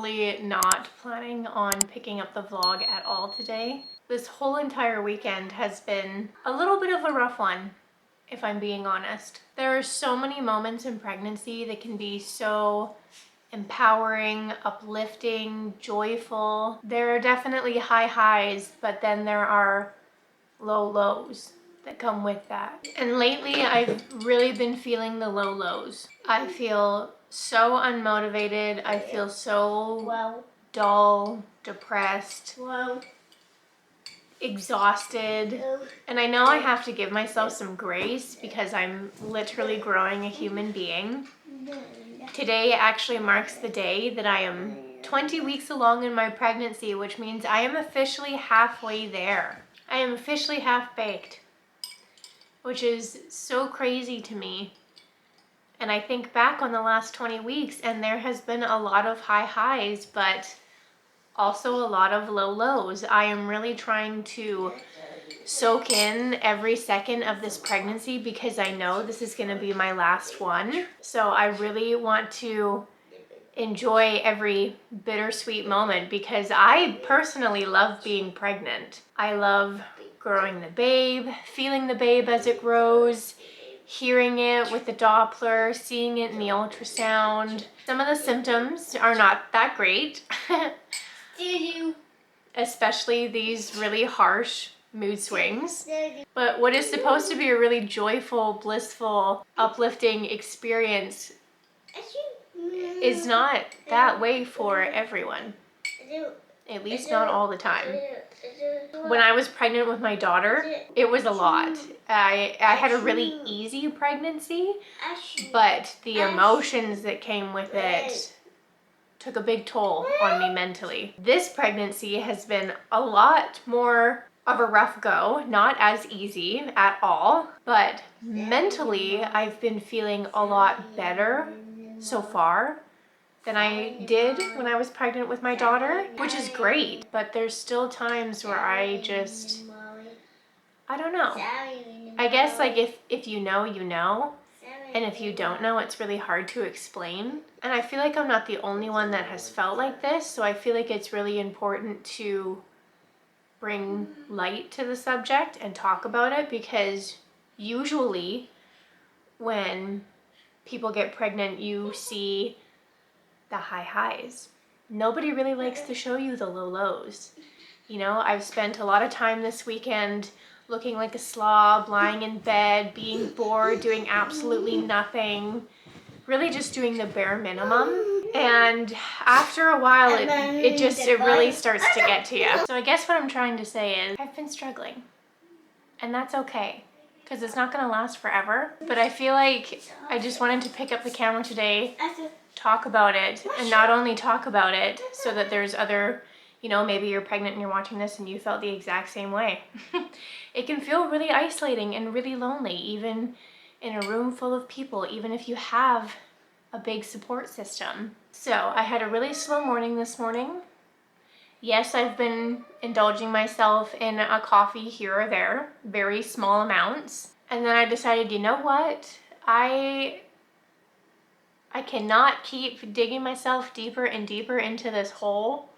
totally not planning on picking up the vlog at all today. This whole entire weekend has been a little bit of a rough one, if I'm being honest. There are so many moments in pregnancy that can be so empowering, uplifting, joyful. There are definitely high highs, but then there are low lows that come with that. And lately I've really been feeling the low lows. I feel so unmotivated. I feel so dull, depressed, exhausted. And I know I have to give myself some grace because I'm literally growing a human being. Today actually marks the day that I am 20 weeks along in my pregnancy, which means I am officially halfway there. I am officially half-baked, which is so crazy to me. And I think back on the last 20 weeks and there has been a lot of high highs, but also a lot of low lows. I am really trying to soak in every second of this pregnancy because I know this is going to be my last one. So I really want to enjoy every bittersweet moment because I personally love being pregnant. I love growing the babe, feeling the babe as it grows, hearing it with the Doppler, seeing it in the ultrasound. Some of the symptoms are not that great, especially these really harsh mood swings. But what is supposed to be a really joyful, blissful, uplifting experience is not that way for everyone. At least not all the time. When I was pregnant with my daughter, it was a lot. I had a really easy pregnancy, but the emotions that came with it took a big toll on me mentally. This pregnancy has been a lot more of a rough go, not as easy at all, but mentally I've been feeling a lot better so far than I did when I was pregnant with my daughter, which is great, but there's still times where I don't know. I guess like if you know, you know, and if you don't know, it's really hard to explain. And I feel like I'm not the only one that has felt like this, so I feel like it's really important to bring light to the subject and talk about it because usually when people get pregnant, you see the high highs. Nobody really likes to show you the low lows. You know, I've spent a lot of time this weekend looking like a slob, lying in bed, being bored, doing absolutely nothing, really just doing the bare minimum. And after a while, it really starts to get to you. So I guess what I'm trying to say is I've been struggling, and that's okay because it's not going to last forever. But I feel like I just wanted to pick up the camera today, talk about it, and not only talk about it so that there's other, you know, maybe you're pregnant and you're watching this and you felt the exact same way. It can feel really isolating and really lonely, even in a room full of people, even if you have a big support system. So I had a really slow morning this morning. Yes, I've been indulging myself in a coffee here or there, very small amounts. And then I decided, you know what? I cannot keep digging myself deeper and deeper into this hole.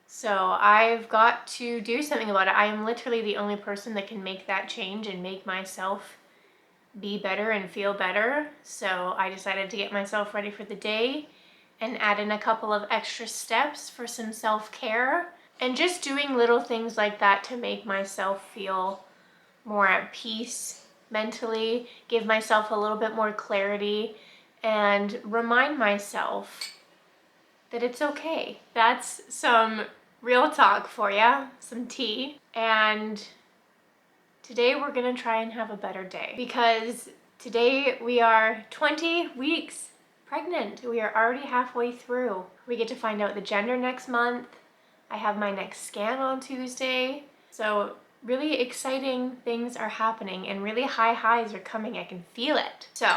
So I've got to do something about it. I am literally the only person that can make that change and make myself be better and feel better. So I decided to get myself ready for the day and add in a couple of extra steps for some self-care and just doing little things like that to make myself feel more at peace mentally, give myself a little bit more clarity, and remind myself that it's okay. That's some real talk for you, some tea. And today we're gonna try and have a better day because today we are 20 weeks pregnant. We are already halfway through. We get to find out the gender next month. I have my next scan on Tuesday. So really exciting things are happening and really high highs are coming. I can feel it. So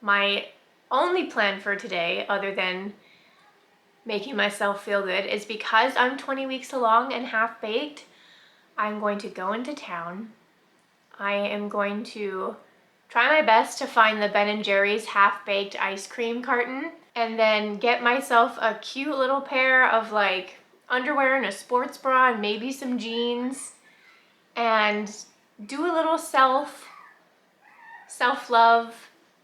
my only plan for today, other than making myself feel good, is because I'm 20 weeks along and half-baked, I'm going to go into town. I am going to try my best to find the Ben & Jerry's half-baked ice cream carton and then get myself a cute little pair of like underwear and a sports bra and maybe some jeans, and do a little self-love,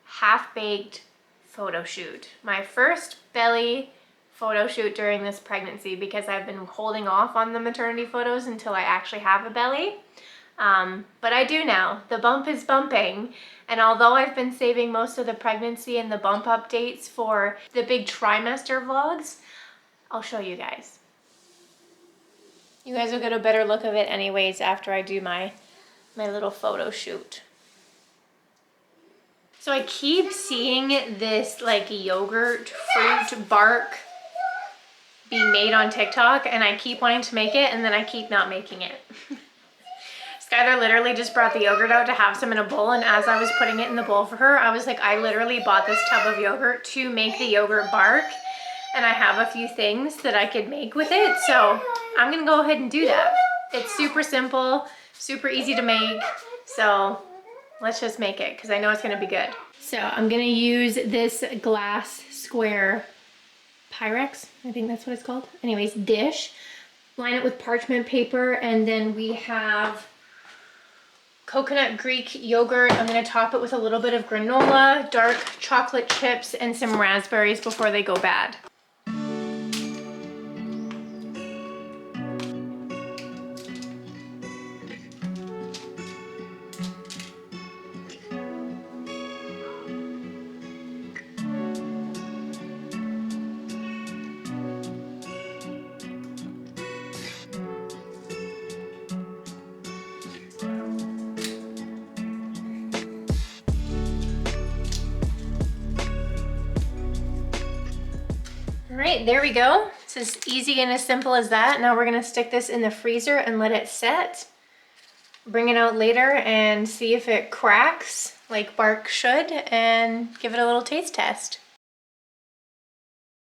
half-baked photo shoot. My first belly photo shoot during this pregnancy, because I've been holding off on the maternity photos until I actually have a belly. But I do now. The bump is bumping. And although I've been saving most of the pregnancy and the bump updates for the big trimester vlogs, I'll show you guys. You guys will get a better look of it anyways after I do my little photo shoot. So I keep seeing this like yogurt fruit bark being made on TikTok, and I keep wanting to make it, and then I keep not making it. Skylar literally just brought the yogurt out to have some in a bowl, and as I was putting it in the bowl for her, I was like, I literally bought this tub of yogurt to make the yogurt bark, and I have a few things that I could make with it, so I'm gonna go ahead and do that. It's super simple, super easy to make, so let's just make it, because I know it's gonna be good. So I'm gonna use this glass square Pyrex, I think that's what it's called. Anyways, dish. Line it with parchment paper, and then we have coconut Greek yogurt. I'm gonna top it with a little bit of granola, dark chocolate chips, and some raspberries before they go bad. All right, there we go. It's as easy and as simple as that. Now we're gonna stick this in the freezer and let it set. Bring it out later and see if it cracks like bark should, and give it a little taste test.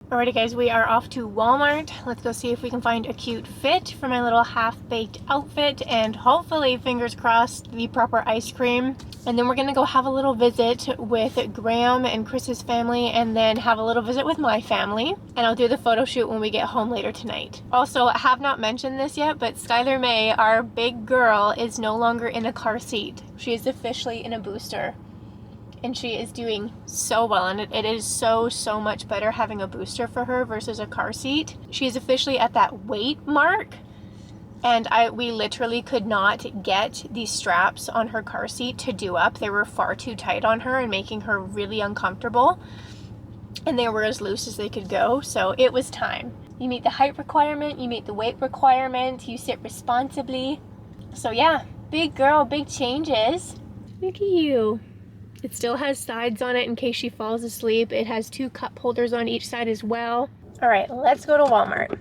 Alrighty guys, we are off to Walmart. Let's go see if we can find a cute fit for my little half-baked outfit, and hopefully, fingers crossed, the proper ice cream. And then we're gonna go have a little visit with Graham and Chris's family, and then have a little visit with my family. And I'll do the photo shoot when we get home later tonight. Also, I have not mentioned this yet, but Skylar May, our big girl, is no longer in a car seat. She is officially in a booster. And she is doing so well, and it is so much better having a booster for her versus a car seat. She is officially at that weight mark, and we literally could not get these straps on her car seat to do up. They were far too tight on her and making her really uncomfortable, and they were as loose as they could go, so it was time. You meet the height requirement, you meet the weight requirement, you sit responsibly. So yeah, big girl, big changes. Look at you. It still has sides on it in case she falls asleep. It has 2 cup holders on each side as well. All right, let's go to Walmart.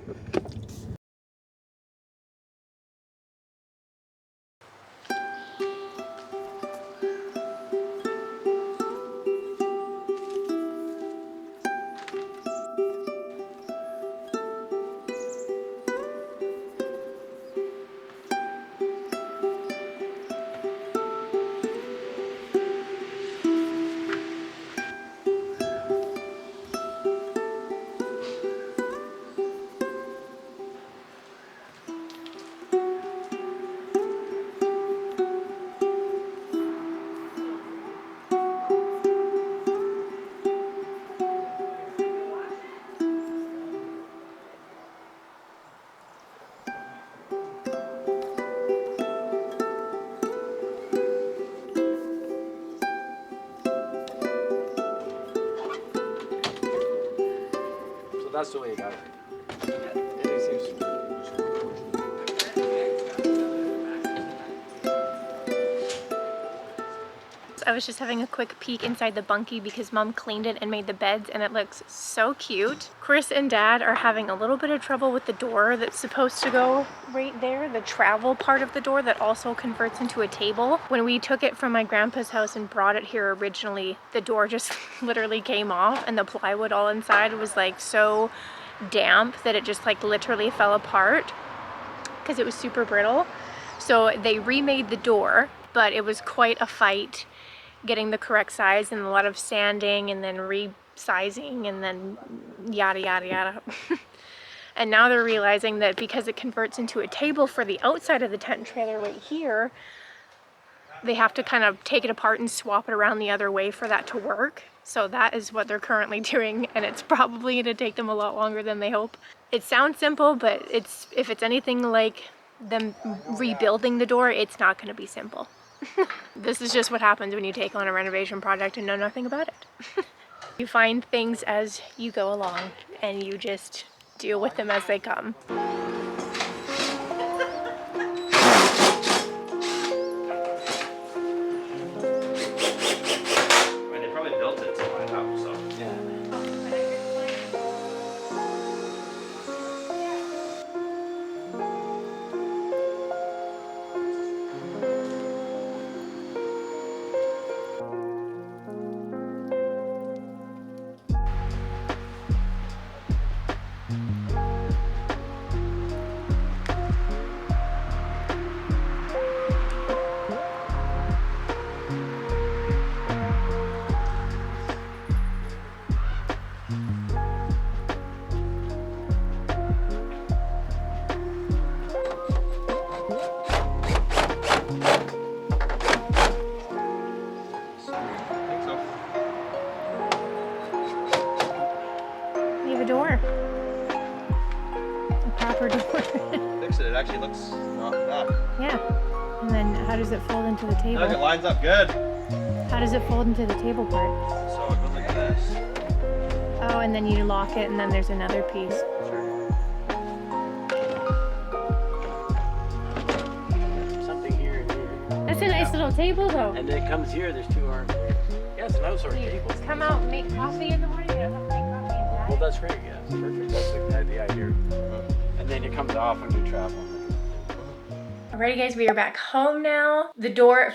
That's the way you got it. I was just having a quick peek inside the bunkie because Mom cleaned it and made the beds, and it looks so cute. Chris and Dad are having a little bit of trouble with the door that's supposed to go right there, the travel part of the door that also converts into a table. When we took it from my grandpa's house and brought it here originally, the door just literally came off, and the plywood all inside was like so damp that it just like literally fell apart because it was super brittle. So they remade the door, but it was quite a fight getting the correct size and a lot of sanding and then sizing and then yada, yada, yada. And now they're realizing that because it converts into a table for the outside of the tent trailer right here, they have to kind of take it apart and swap it around the other way for that to work. So that is what they're currently doing, and it's probably gonna take them a lot longer than they hope. It sounds simple, but if it's anything like them rebuilding the door, it's not gonna be simple. This is just what happens when you take on a renovation project and know nothing about it. You find things as you go along, and you just deal with them as they come. It actually looks not bad. Yeah. And then how does it fold into the table? Look, it lines up good. How does it fold into the table part? So it goes like this. Oh, and then you lock it, and then there's another piece. Sure. Something here and here. That's a nice little table, though. And then it comes here, there's 2 arms here. Yeah, it's an outside table. Come out and make coffee in the morning. You don't have to make coffee inside. Well, that's great, yeah. Perfect. That's the idea. And then it comes off when you travel. Alrighty guys, we are back home now.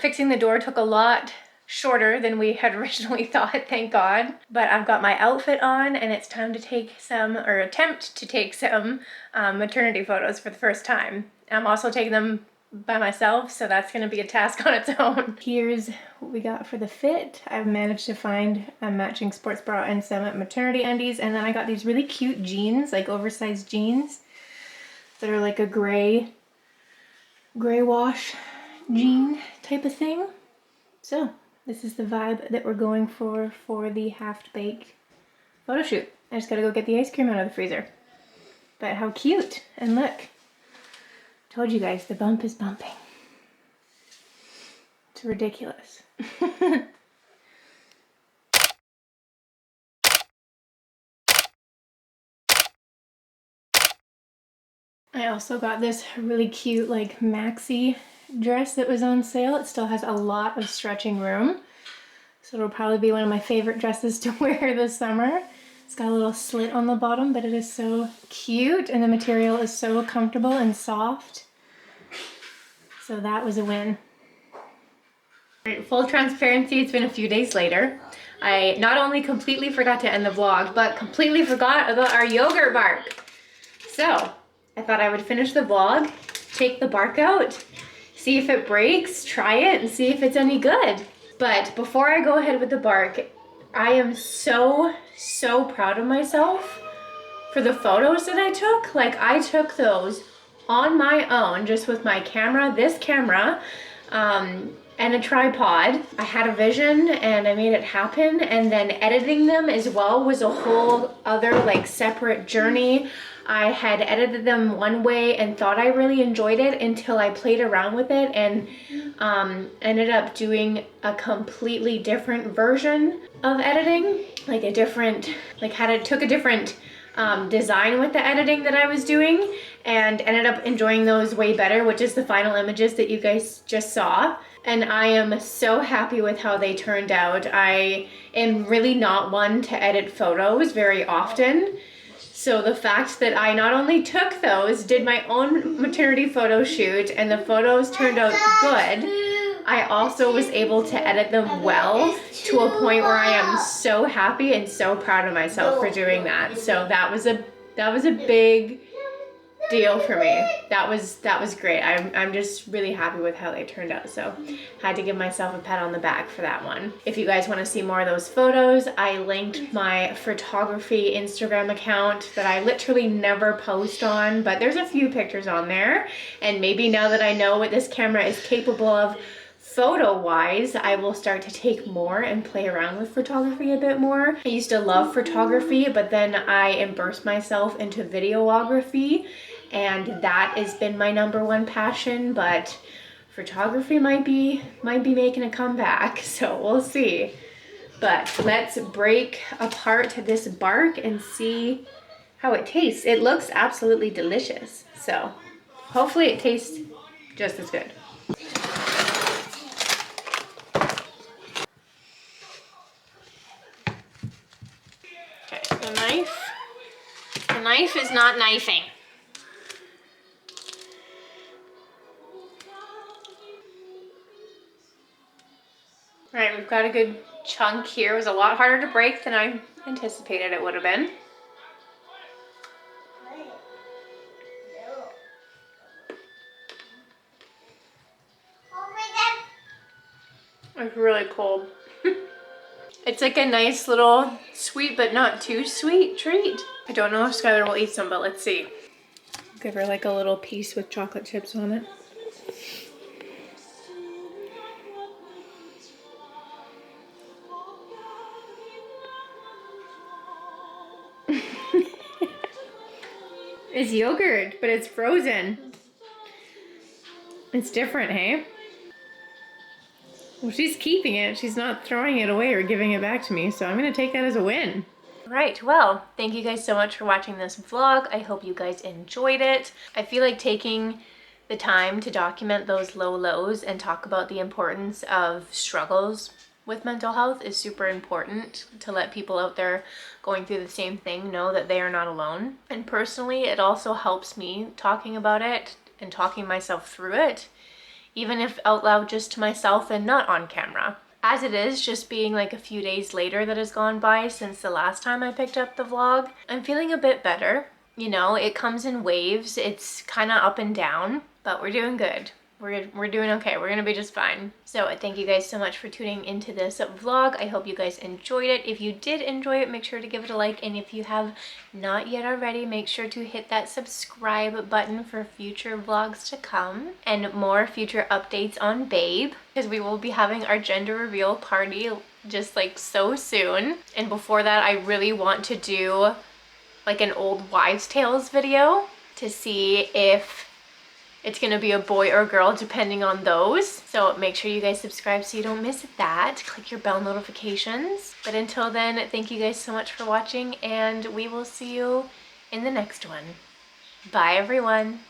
Fixing the door took a lot shorter than we had originally thought, thank God. But I've got my outfit on, and it's time to take attempt to take some maternity photos for the first time. I'm also taking them by myself, so that's gonna be a task on its own. Here's what we got for the fit. I've managed to find a matching sports bra and some maternity undies, and then I got these really cute jeans, like oversized jeans, that are like a gray wash jean type of thing. So this is the vibe that we're going for the half-baked photo shoot. I just gotta go get the ice cream out of the freezer. But how cute, and look. Told you guys, the bump is bumping. It's ridiculous. I also got this really cute like maxi dress that was on sale. It still has a lot of stretching room. So it'll probably be one of my favorite dresses to wear this summer. It's got a little slit on the bottom, but it is so cute, and the material is so comfortable and soft. So that was a win. Right, full transparency, it's been a few days later. I not only completely forgot to end the vlog, but completely forgot about our yogurt bark. So I thought I would finish the vlog, take the bark out, see if it breaks, try it, and see if it's any good. But before I go ahead with the bark, I am so proud of myself for the photos that I took. Like, I took those on my own, just with my camera, this camera, and a tripod. I had a vision and I made it happen, and then editing them as well was a whole other like separate journey. I had edited them one way and thought I really enjoyed it until I played around with it and ended up doing a completely different version of editing. Like a different, took a different design with the editing that I was doing, and ended up enjoying those way better, which is the final images that you guys just saw. And I am so happy with how they turned out. I am really not one to edit photos very often. So the fact that I not only took those, did my own maternity photo shoot, and the photos turned out good, I also was able to edit them well to a point where I am so happy and so proud of myself for doing that. So that was a big deal for me. That was great. I'm just really happy with how they turned out. So had to give myself a pat on the back for that one. If you guys want to see more of those photos, I linked my photography Instagram account that I literally never post on, but there's a few pictures on there. And maybe now that I know what this camera is capable of photo wise, I will start to take more and play around with photography a bit more. I used to love photography, but then I immersed myself into videography, and that has been my #1 passion. But photography might be making a comeback, so we'll see. But let's break apart this bark and see how it tastes. It looks absolutely delicious, so hopefully it tastes just as good. The knife is not knifing. All right, we've got a good chunk here. It was a lot harder to break than I anticipated it would have been. It's really cold. It's like a nice little sweet but not too sweet treat. I don't know if Skylar will eat some, but let's see. Give her like a little piece with chocolate chips on it. It's yogurt, but it's frozen. It's different, hey? Well, she's keeping it. She's not throwing it away or giving it back to me, so I'm gonna take that as a win. Right, well, thank you guys so much for watching this vlog. I hope you guys enjoyed it. I feel like taking the time to document those low lows and talk about the importance of struggles with mental health is super important, to let people out there going through the same thing know that they are not alone. And personally, it also helps me talking about it and talking myself through it, even if out loud just to myself and not on camera. As it is, just being like a few days later that has gone by since the last time I picked up the vlog, I'm feeling a bit better. You know, it comes in waves. It's kind of up and down, but we're doing good. We're doing okay. We're gonna be just fine. So thank you guys so much for tuning into this vlog. I hope you guys enjoyed it. If you did enjoy it, make sure to give it a like. And if you have not yet already, make sure to hit that subscribe button for future vlogs to come and more future updates on Babe, because we will be having our gender reveal party just like so soon. And before that, I really want to do like an old wives' tales video to see if it's gonna be a boy or girl depending on those. So make sure you guys subscribe so you don't miss that. Click your bell notifications. But until then, thank you guys so much for watching, and we will see you in the next one. Bye everyone.